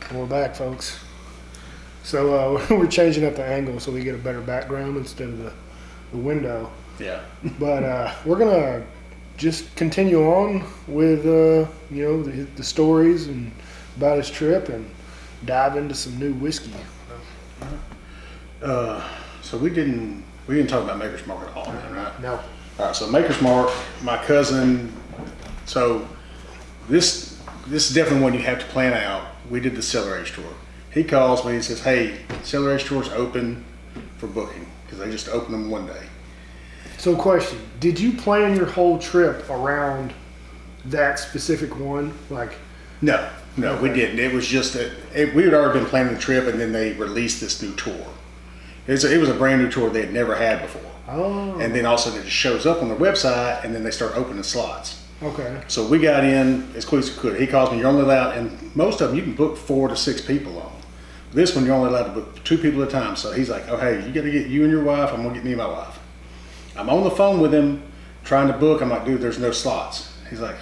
And we're back, folks. So we're changing up the angle so we get a better background instead of the window. Yeah. But we're gonna just continue on with the stories and about his trip and dive into some new whiskey. So we didn't talk about Maker's Mark at all, man, right? No. All right. So Maker's Mark, my cousin. So this is definitely one you have to plan out. We did the Cellar tour. He calls me and says, "Hey, Cellar tour's open for booking," because they just opened them one day. So, question: did you plan your whole trip around that specific one? No, we didn't. It was just that we had already been planning the trip, and then they released this new tour. It was a brand new tour they had never had before. Oh. And then also it just shows up on their website, and then they start opening slots. Okay. So we got in as quick as we could. He calls me, "You're only allowed," and most of them you can book 4 to 6 people on. This one you're only allowed to book 2 people at a time. So he's like, "Oh, hey, you got to get you and your wife. I'm gonna get me and my wife." I'm on the phone with him trying to book. I'm like, "Dude, there's no slots." He's like,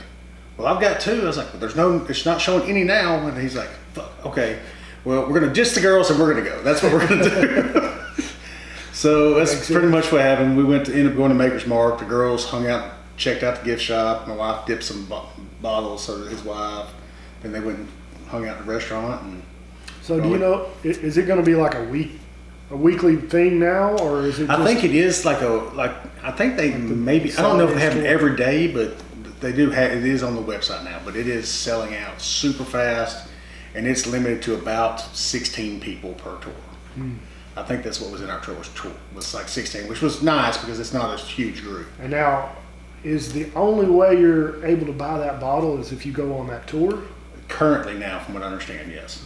"Well, I've got 2." I was like, "Well, it's not showing any now." And he's like, "Fuck, okay. Well, we're gonna ditch the girls and we're gonna go. That's what we're gonna do." So that's pretty much what happened. We ended up going to Maker's Mark. The girls hung out, checked out the gift shop. My wife dipped some bottles, so did his wife. Then they went and hung out at the restaurant. And so do you know, is it going to be like a weekly thing now, or is it just... I think it is I think they maybe, I don't know if they have it every day, but they do have, it is on the website now, but it is selling out super fast, and it's limited to about 16 people per tour. I think that's what was in our tour, was like 16, which was nice because it's not a huge group. And now, is the only way you're able to buy that bottle is if you go on that tour? Currently now, from what I understand, yes.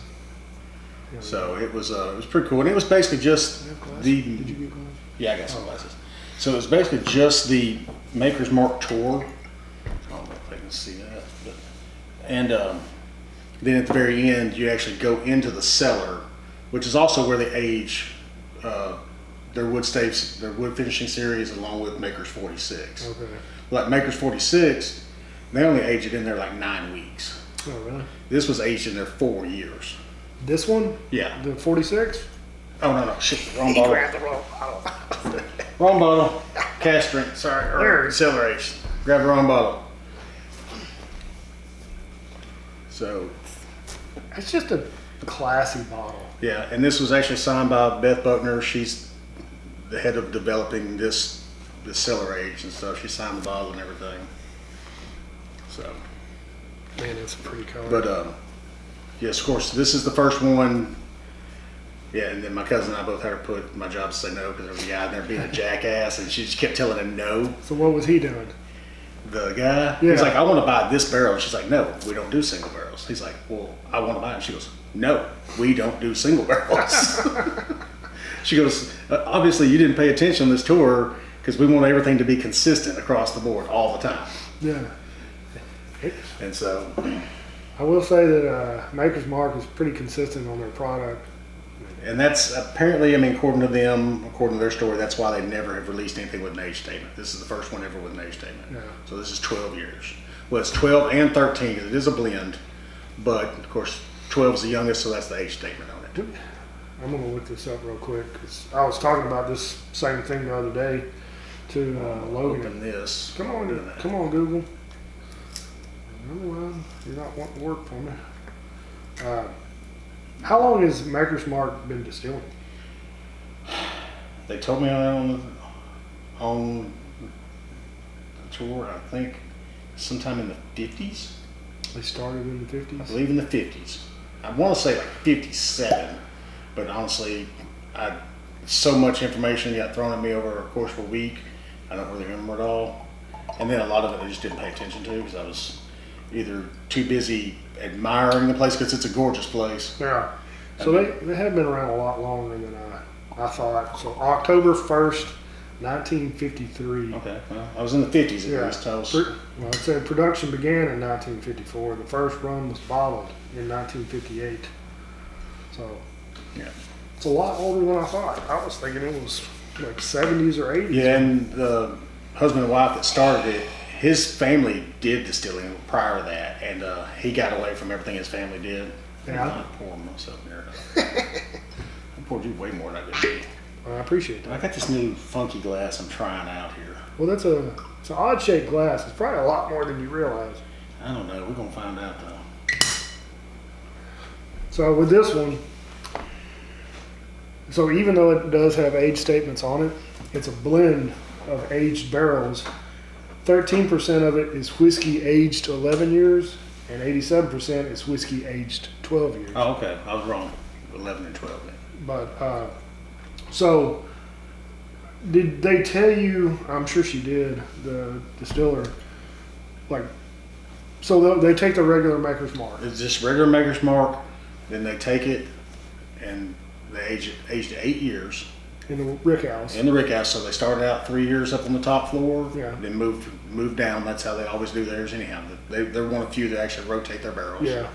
Yeah, so it was pretty cool. And it was basically just the... Did you get glasses? Yeah, I got some glasses. So it was basically just the Maker's Mark tour. I don't know if they can see that. And then at the very end, you actually go into the cellar, which is also where they age their wood finishing series along with Maker's 46. Okay. Like Maker's 46, they only age it in there like 9 weeks. Oh, really? This was aged in there 4 years. This one? Yeah. The 46? Oh, no. Shit, wrong bottle. Grabbed the wrong bottle. Wrong bottle. Cask drink, sorry. Or Cellar aged. Grab the wrong bottle. So. It's just a classy bottle. Yeah, and this was actually signed by Beth Buckner. She's the head of developing this Cellar age and stuff. She signed the bottle and everything. So. Man, it's a pretty color. But yes, of course, this is the first one. Yeah, and then my cousin and I both had her put my job to say no because there was a guy in there being a jackass, and she just kept telling him no. So what was he doing? The guy, yeah. He's like, "I want to buy this barrel." And she's like, "No, we don't do single barrels." He's like, "Well, I want to buy it." And she goes, "No, we don't do single barrels." She goes, "Obviously, you didn't pay attention on this tour because we want everything to be consistent across the board all the time." Yeah. And so, I will say that Maker's Mark is pretty consistent on their product. and that's apparently, I mean, according to them, according to their story, that's why they never have released anything with an age statement. This is the first one ever with an age statement. Yeah. So this is 12 years. Well, it's 12 and 13 because it is a blend, but of course, 12 is the youngest, so that's the age statement on it. I'm going to look this up real quick because I was talking about this same thing the other day to Logan. Open this. Come on, Google. Otherwise, you're not wanting to work for me. How long has Maker's Mark been distilling? They told me on the tour, I think sometime in the 50s. They started in the 50s? I believe in the 50s. I want to say like 57, but honestly, so much information got thrown at me over a course of a week, I don't really remember it all. And then a lot of it I just didn't pay attention to because I was either too busy admiring the place because it's a gorgeous place. Yeah. So they have been around a lot longer than I thought. So October 1st, 1953. Okay. Well, I was in the 50s at least. Well, it said production began in 1954. The first run was bottled in 1958. So yeah, it's a lot older than I thought. I was thinking it was like 70s or 80s. Yeah, and the husband and wife that started it, his family did distilling prior to that, and he got away from everything his family did. Yeah. I'm not pouring myself there. I poured you way more than I did. Well, I appreciate I that. got this new funky glass I'm trying out here. Well, it's an odd shaped glass. It's probably a lot more than you realize. I don't know. We're gonna find out though. So with this one, so even though it does have age statements on it, it's a blend of aged barrels. 13% of it is whiskey aged 11 years, and 87% is whiskey aged 12 years. Oh, okay. I was wrong. 11 and 12 then. But so did they tell you? I'm sure she did. The distiller, like, so they take the regular Maker's Mark. It's just regular Maker's Mark. Then they take it and they aged it 8 years In the rick house. in the rick house. So they started out 3 years up on the top floor. Yeah. Then moved down. That's how they always do theirs anyhow. They're one of the few that actually rotate their barrels. Yeah.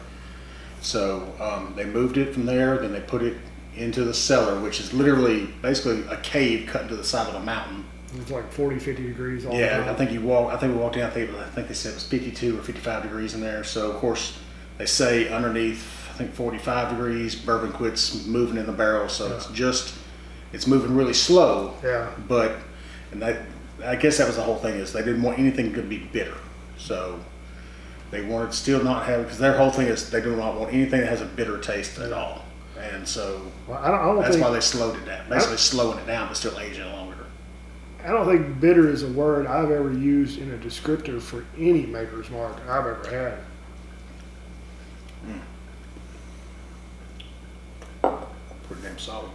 So they moved it from there. Then they put it into the cellar, which is literally basically a cave cut into the side of a mountain. It's like 40, 50 degrees all Yeah, the time. I think we walked in. I think they said it was 52 or 55 degrees in there. So of course they say underneath, I think 45 degrees, bourbon quits moving in the barrel. So it's moving really slow. Yeah. But I guess that was the whole thing, is they didn't want anything to be bitter. So they wanted to still not have, because their whole thing is they do not want anything that has a bitter taste at all. And so Well, I don't that's think why they slowed it down. Basically slowing it down, but still aging it longer. I don't think bitter is a word I've ever used in a descriptor for any Maker's Mark I've ever had. Pretty damn solid.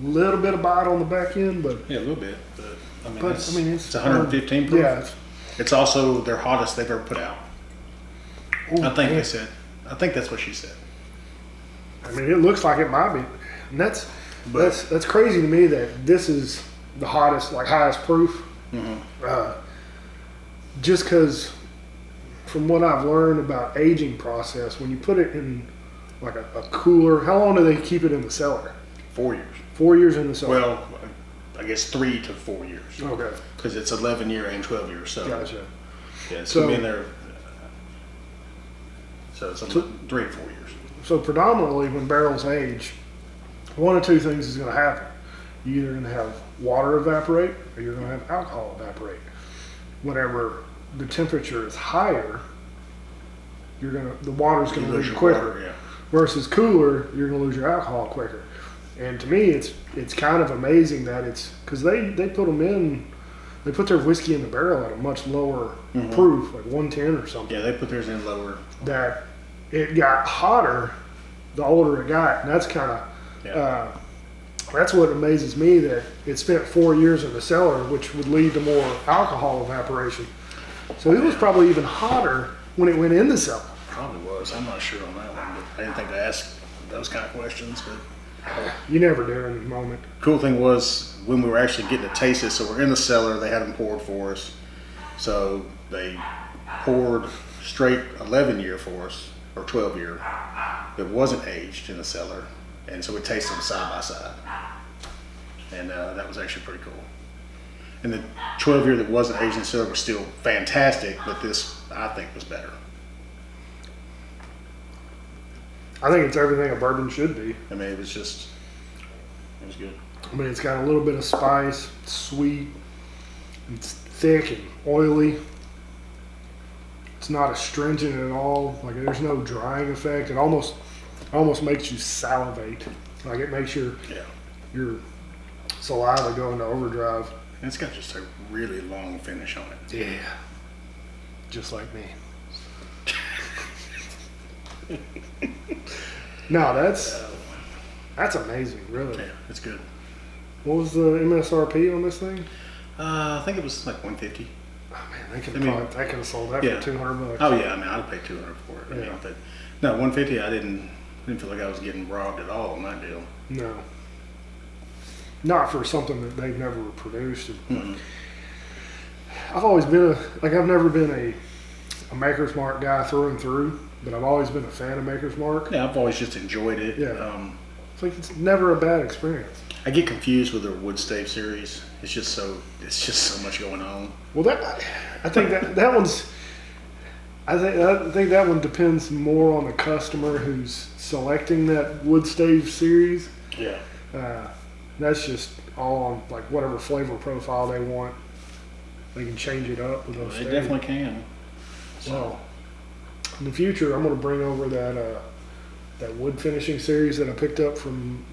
A little bit of bite on the back end, but Yeah, a little bit. But I mean, it's 115 proof. Yeah. It's also their hottest they've ever put out. Ooh, I think man. they said. I think that's what she said. I mean, it looks like it might be, and that's crazy to me that this is the hottest, like highest proof. Mm-hmm. Just because, from what I've learned about aging process, when you put it in like a cooler, how long do they keep it in the cellar? 4 years. 4 years in the cellar. Well, I guess 3 to 4 years. Okay, Because it's 11 year and 12 years. So gotcha. yeah, it's So- gonna be in there. So it's 3 to 4 years. So predominantly, when barrels age, one of two things is going to happen. You're either going to have water evaporate, or you're going to have alcohol evaporate. Whenever the temperature is higher, the water's going to You lose leave your quicker. water, yeah. Versus cooler, you're going to lose your alcohol quicker. And to me, it's kind of amazing that it's because they put them in, they put their whiskey in the barrel at a much lower proof, like 110 or something. Yeah, they put theirs in lower. That it got hotter the older it got, and that's kind of Yeah. that's what amazes me, that it spent 4 years in the cellar, which would lead to more alcohol evaporation. So it was probably even hotter when it went in the cellar. Probably was. I'm not sure on that one, but I didn't think to ask those kind of questions. But You never do in the moment. cool thing was when we were actually getting to taste it. So we're in the cellar. They had them poured for us. So they poured straight 11 year for us, or 12 year, that wasn't aged in the cellar, and so we tasted them side by side, and that was actually pretty cool. And the 12 year that wasn't aged in the cellar was still fantastic, but this I think was better. I think it's everything a bourbon should be. I mean, it was good. I mean, it's got a little bit of spice, it's sweet, it's thick and oily. It's not astringent at all. Like, there's no drying effect. It almost makes you salivate. Like, it makes your saliva go into overdrive. And it's got just a really long finish on it. Yeah. Just like me. No, that's amazing, really. Yeah, it's good. What was the MSRP on this thing? I think it was like 150. Oh man, they could I mean, have sold that yeah. for $200. Oh yeah, I mean, I'd pay 200 for it. I Yeah. mean, but no, 150. I didn't feel like I was getting robbed at all on that deal. No. Not for something that they've never produced. Mm-hmm. I've always been I've never been a Maker's Mark guy through and through, but I've always been a fan of Maker's Mark. Yeah, I've always just enjoyed it. Yeah. It's like it's never a bad experience. I get confused with their wood stave series. It's just so much going on. Well, I think that one's. I think that one depends more on the customer who's selecting that wood stave series. Yeah. That's just all on like whatever flavor profile they want. They can change it up with those. They definitely can. So. Well, in the future, I'm going to bring over that wood finishing series that I picked up from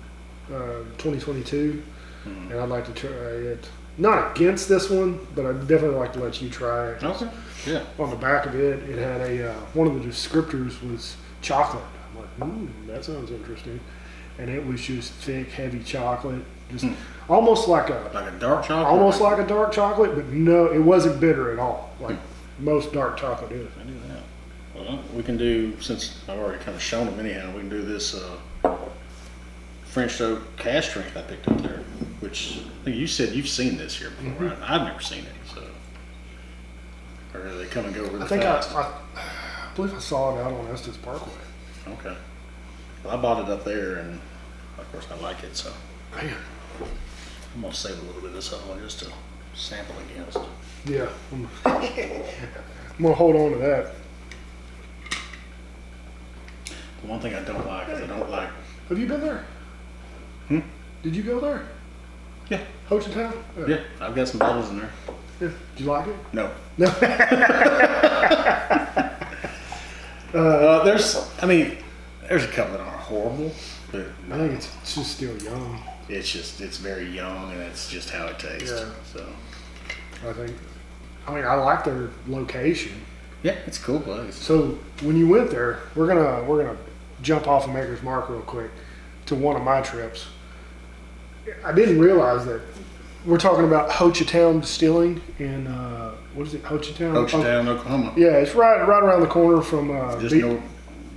2022, and I'd like to try it. Not against this one, but I'd definitely like to let you try it. Okay. Yeah. On the back of it, it had one of the descriptors was chocolate. I'm like, that sounds interesting. And it was just thick, heavy chocolate, just almost like a dark chocolate. Almost like a dark chocolate, but no, it wasn't bitter at all, like most dark chocolate is. I knew that. Well, we can do, since I've already kind of shown them anyhow, we can do this French oak cask drink I picked up there, which I think you said you've seen this here before. Right? I've never seen it, so. Or do they come and go really fast? I believe I saw it out on Estes Parkway. Okay. Well, I bought it up there, and of course I like it, so. Man. I'm going to save a little bit of this other one just to sample against. Yeah. I'm going to hold on to that. The one thing I don't like is I don't like. Have you been there? Did you go there? Yeah. Ho Chi Town? Yeah, I've got some bottles in there. Yeah. Did you like it? No. No. There's a couple that aren't horrible, but I think it's just still young. It's very young, and it's just how it tastes. Yeah. So. I like their location. Yeah, it's a cool place. So when you went there, we're gonna jump off of Maker's Mark real quick to one of my trips. I didn't realize that we're talking about Ho Chi Town Distilling in what is it, Ho Chi Town? Ho Chi Town, Oklahoma. Yeah, it's right around the corner from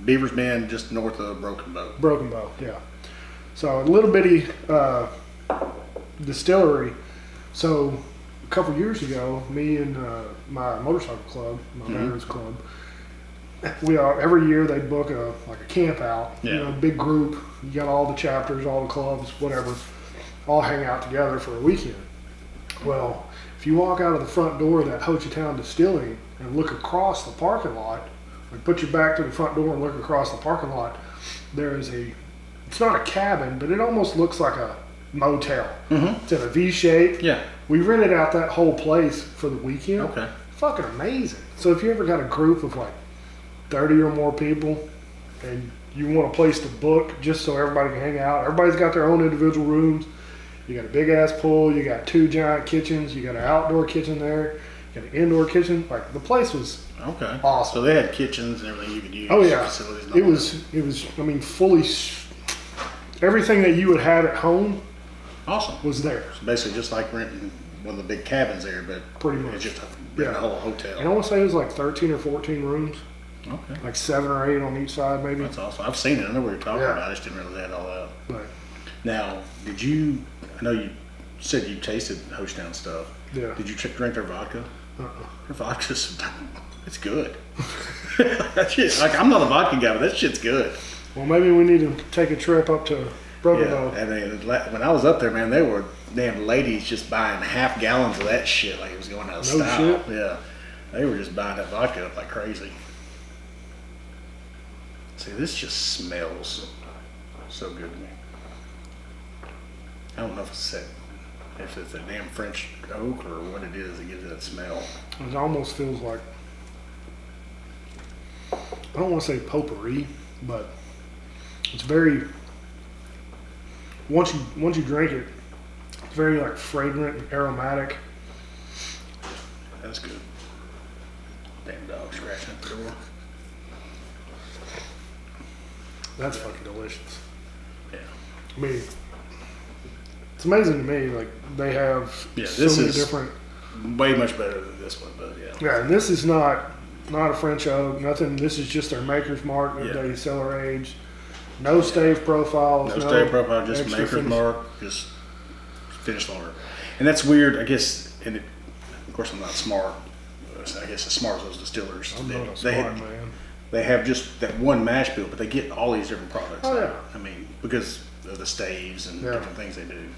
Beaver's Bend, just north of Broken Bow. Broken Bow, yeah. So a little bitty distillery. So a couple years ago, me and my motorcycle club, my veterans club, every year they book a camp out. Yeah. You know, big group. You got all the chapters, all the clubs, whatever, all hang out together for a weekend. Well, if you walk out of the front door of that Ho Chi Town Distilling and look across the parking lot, like put your back to the front door and look across the parking lot, there is it's not a cabin, but it almost looks like a motel. It's in a V shape. Yeah. We rented out that whole place for the weekend. Okay. Fucking amazing. So if you ever got a group of like 30 or more people and you want a place to book just so everybody can hang out, everybody's got their own individual rooms. You got a big ass pool, you got 2 giant kitchens, you got an outdoor kitchen there, you got an indoor kitchen. Like the place was awesome. So they had kitchens and everything you could use. Oh yeah. Facilities and It all was fully everything that you would have at home. Awesome. Was there. So basically just like renting one of the big cabins there, but pretty much it's just a whole hotel. And I want to say it was like 13 or 14 rooms. Okay. Like 7 or 8 on each side, maybe. That's awesome. I've seen it. I know what you're talking about. I just didn't realize they had all that. But now, I know you said you tasted Ho Chi Town stuff. Yeah. Did you drink their vodka? Their vodka's, it's good. Like, I'm not a vodka guy, but that shit's good. Well, maybe we need to take a trip up to Broken Bow. I mean, when I was up there, man, they were damn ladies just buying half gallons of that shit like it was going out of style. Shit. Yeah. They were just buying that vodka up like crazy. See, this just smells so good to me. I don't know if it's a damn French oak or what it is that gives it that smell. It almost feels like, I don't want to say potpourri, but it's very, once you drink it, it's very like fragrant and aromatic. That's good. Damn dog scratching at the door. That's fucking delicious. Yeah. I mean, it's amazing to me. Like they have so many different. Way much better than this one, but yeah. Yeah, and this is not a French oak. Nothing. This is just their Maker's Mark. They cellar aged. No stave profiles. No stave profile. Just Maker's Mark. Just finished longer. And that's weird. I guess. And of course, I'm not smart. I guess as smart as those distillers. I'm not a smart man. They have just that one mash bill, but they get all these different products. Oh yeah. I mean, because of the staves and different things they do.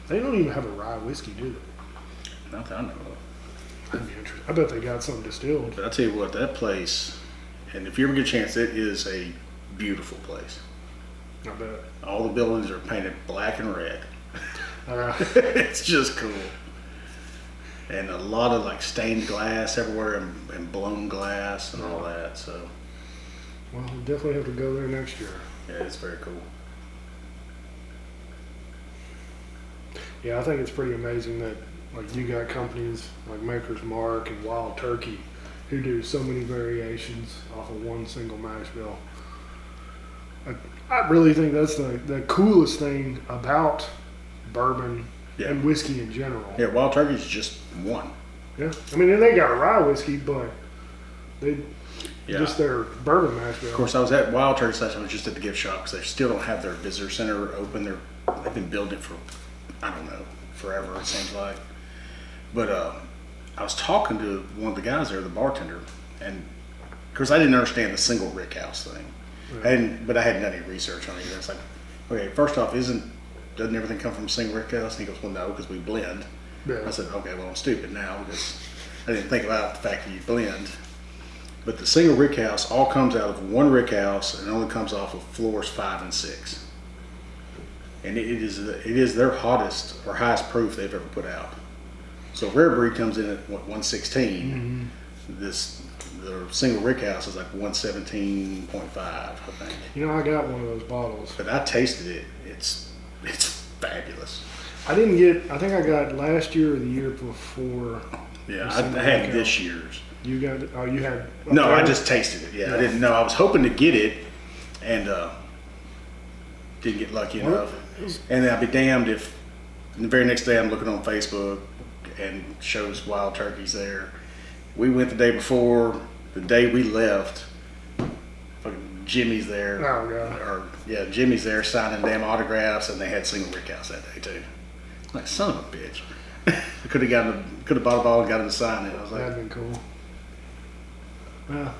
They don't even have a rye whiskey, do they? Not that I know of. That'd be interesting. I bet they got something distilled. But I tell you what, that place, and if you ever get a chance, it is a beautiful place. I bet. All the buildings are painted black and red. Uh, It's just cool. And a lot of like stained glass everywhere and blown glass and all that. So well, we'll definitely have to go there next year. yeah, it's very cool. Yeah, I think it's pretty amazing that like you got companies like Maker's Mark and Wild Turkey who do so many variations off of one single mash bill. I really think that's the coolest thing about bourbon and whiskey in general. Yeah, Wild Turkey's just one. Yeah, I mean, and they got a rye whiskey, but they just their bourbon mash bill. Of course, I was at Wild Turkey last time. I was just at the gift shop because they still don't have their visitor center open. They've been building it for, I don't know, forever it seems like. But I was talking to one of the guys there, the bartender, and of course I didn't understand the single rick house thing. But I hadn't done any research on it either. It's like, okay, first off, doesn't everything come from a single rick house? And he goes, well, no, because we blend. Yeah. I said, okay, well, I'm stupid now because I didn't think about the fact that you blend. But the single rick house all comes out of one rick house and only comes off of floors 5 and 6. And it is their hottest or highest proof they've ever put out. So Rare Breed comes in at what, 116. The single rick house is like 117.5, I think. You know, I got one of those bottles. But I tasted it. It's fabulous. I didn't get. I think I got last year or the year before. Yeah, I had this year's. You got it? Oh, you had. No, I just tasted it. Yeah, I didn't know. I was hoping to get it, and didn't get lucky enough. And I'll be damned if the very next day I'm looking on Facebook and shows Wild Turkey's there. We went the day before. The day we left, fucking Jimmy's there. Oh god. Or yeah, Jimmy's there signing damn autographs, and they had single rick house that day too. Like son of a bitch. I could have bought a bottle and got him to sign it. I was like, that'd been cool. Well,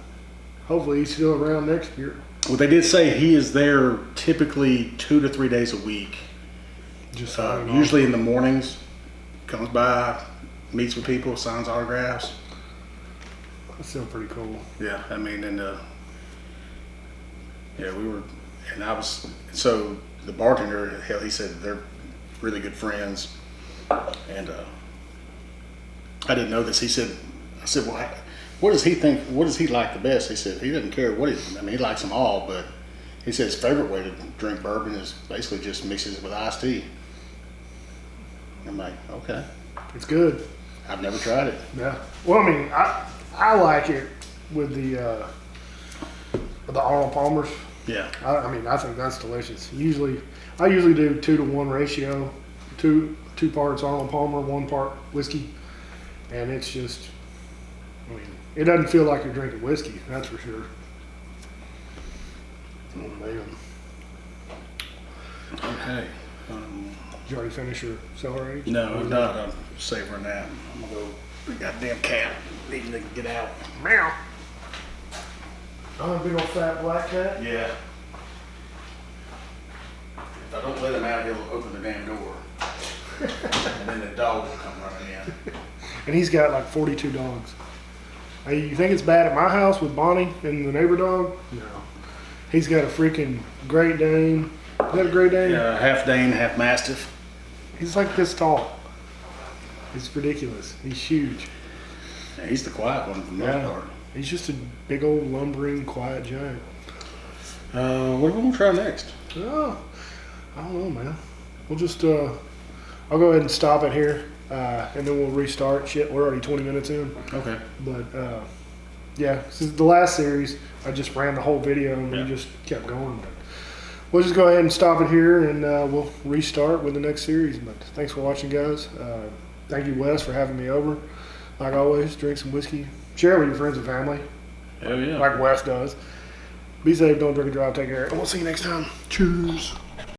hopefully he's still around next year. well, they did say he is there typically 2 to 3 days a week. Just Usually in the mornings, comes by, meets with people, signs autographs. That's still pretty cool. Yeah, I mean, and yeah, we were, and I was, so the bartender, hell, he said they're really good friends, and I didn't know this. He said, I said, well, what does he think? What does he like the best? He said he doesn't care what he likes them all, but he said his favorite way to drink bourbon is basically just mixes it with iced tea. I'm like, okay, It's good. I've never tried it. Yeah. Well, I mean, I like it with the Arnold Palmers. Yeah. I mean, I think that's delicious. I usually do 2 to 1 ratio, two parts Arnold Palmer, 1 part whiskey, and it's just, I mean, it doesn't feel like you're drinking whiskey. That's for sure. Oh man. Okay. Did you already finish your Cellar age? No, I'm not. I'm savoring that. I'm gonna go. The goddamn cat needing to get out. Meow. Oh, big old fat black cat. Yeah. If I don't let him out, he'll open the damn door. And then the dog will come running in. And he's got like 42 dogs. Hey, you think it's bad at my house with Bonnie and the neighbor dog? No. He's got a freaking Great Dane. Is that a Great Dane? Yeah, half Dane, half Mastiff. He's like this tall. It's ridiculous. He's huge. Yeah, he's the quiet one for the most part. He's just a big old lumbering, quiet giant. What are we gonna try next? Oh, I don't know, man. We'll just, I'll go ahead and stop it here, and then we'll restart. Shit, we're already 20 minutes in. Okay. But, yeah, since the last series, I just ran the whole video and we just kept going. But we'll just go ahead and stop it here, and we'll restart with the next series. But thanks for watching, guys. Thank you, Wes, for having me over. Like always, drink some whiskey. Share with your friends and family. Hell yeah. Like Wes does. Be safe, don't drink and drive, take care. And we'll see you next time. Cheers.